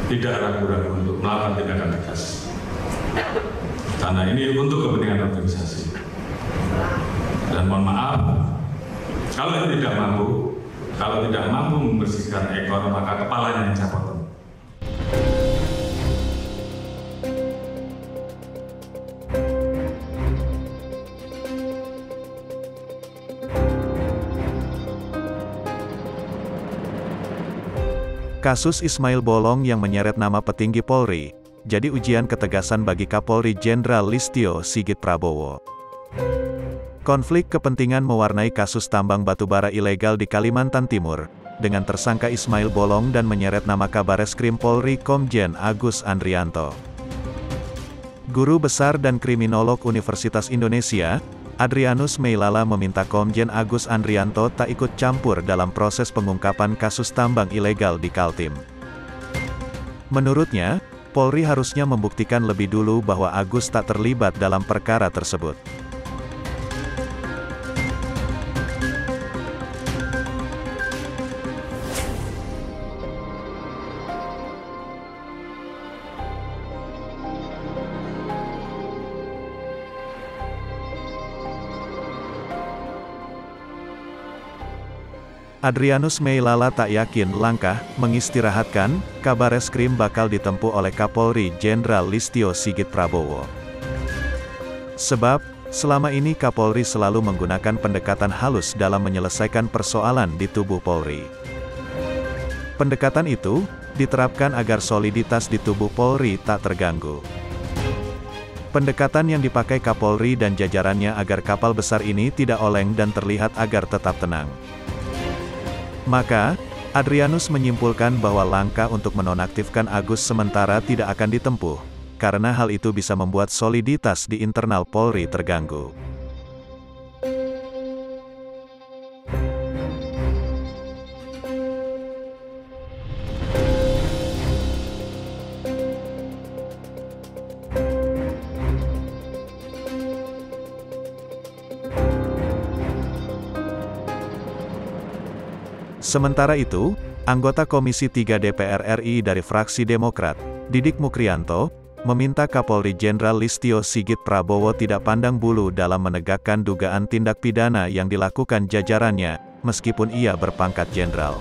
tidak ragu-ragu untuk melakukan tindakan tegas. Karena ini untuk kepentingan organisasi. Dan mohon maaf, kalau tidak mampu membersihkan ekor, maka kepalanya yang saya potong. Kasus Ismail Bolong yang menyeret nama petinggi Polri, jadi ujian ketegasan bagi Kapolri Jenderal Listio Sigit Prabowo. Konflik kepentingan mewarnai kasus tambang batubara ilegal di Kalimantan Timur, dengan tersangka Ismail Bolong dan menyeret nama Kabareskrim Polri Komjen Agus Andrianto. Guru Besar dan Kriminolog Universitas Indonesia, Adrianus Meilala meminta Komjen Agus Andrianto tak ikut campur dalam proses pengungkapan kasus tambang ilegal di Kaltim. Menurutnya, Polri harusnya membuktikan lebih dulu bahwa Agus tak terlibat dalam perkara tersebut. Adrianus Meilala tak yakin langkah mengistirahatkan Kabareskrim bakal ditempuh oleh Kapolri Jenderal Listio Sigit Prabowo. Sebab, selama ini Kapolri selalu menggunakan pendekatan halus dalam menyelesaikan persoalan di tubuh Polri. Pendekatan itu diterapkan agar soliditas di tubuh Polri tak terganggu. Pendekatan yang dipakai Kapolri dan jajarannya agar kapal besar ini tidak oleng dan terlihat agar tetap tenang. Maka, Adrianus menyimpulkan bahwa langkah untuk menonaktifkan Agus sementara tidak akan ditempuh, karena hal itu bisa membuat soliditas di internal Polri terganggu. Sementara itu, anggota Komisi 3 DPR RI dari fraksi Demokrat, Didik Mukrianto, meminta Kapolri Jenderal Listio Sigit Prabowo tidak pandang bulu dalam menegakkan dugaan tindak pidana yang dilakukan jajarannya, meskipun ia berpangkat jenderal.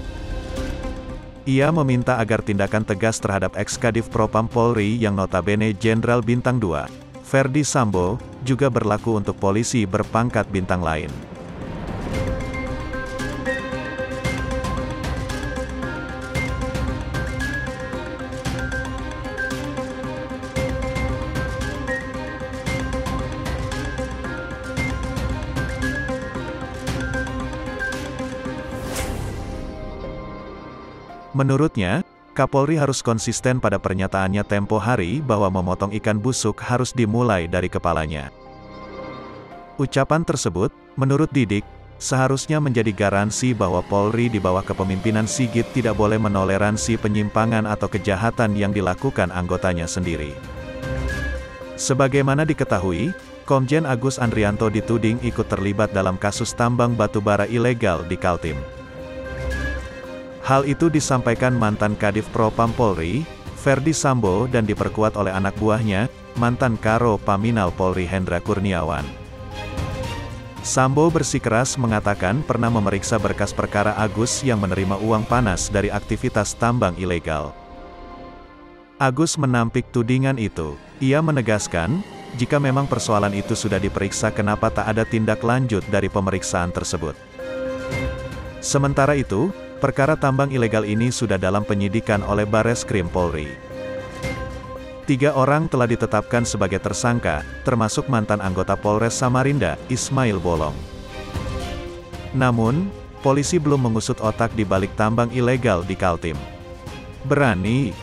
Ia meminta agar tindakan tegas terhadap ex-Kadif Propam Polri yang notabene Jenderal Bintang 2, Ferdi Sambo, juga berlaku untuk polisi berpangkat bintang lain. Menurutnya, Kapolri harus konsisten pada pernyataannya tempo hari bahwa memotong ikan busuk harus dimulai dari kepalanya. Ucapan tersebut, menurut Didik, seharusnya menjadi garansi bahwa Polri di bawah kepemimpinan Sigit tidak boleh menoleransi penyimpangan atau kejahatan yang dilakukan anggotanya sendiri. Sebagaimana diketahui, Komjen Agus Andrianto dituding ikut terlibat dalam kasus tambang batubara ilegal di Kaltim. Hal itu disampaikan mantan Kadif Propam Polri, Ferdi Sambo dan diperkuat oleh anak buahnya, mantan Karo Paminal Polri Hendra Kurniawan. Sambo bersikeras mengatakan pernah memeriksa berkas perkara Agus yang menerima uang panas dari aktivitas tambang ilegal. Agus menampik tudingan itu. Ia menegaskan, jika memang persoalan itu sudah diperiksa kenapa tak ada tindak lanjut dari pemeriksaan tersebut. Sementara itu, perkara tambang ilegal ini sudah dalam penyidikan oleh Bareskrim Polri. 3 orang telah ditetapkan sebagai tersangka, termasuk mantan anggota Polres Samarinda, Ismail Bolong. Namun, polisi belum mengusut otak di balik tambang ilegal di Kaltim. Berani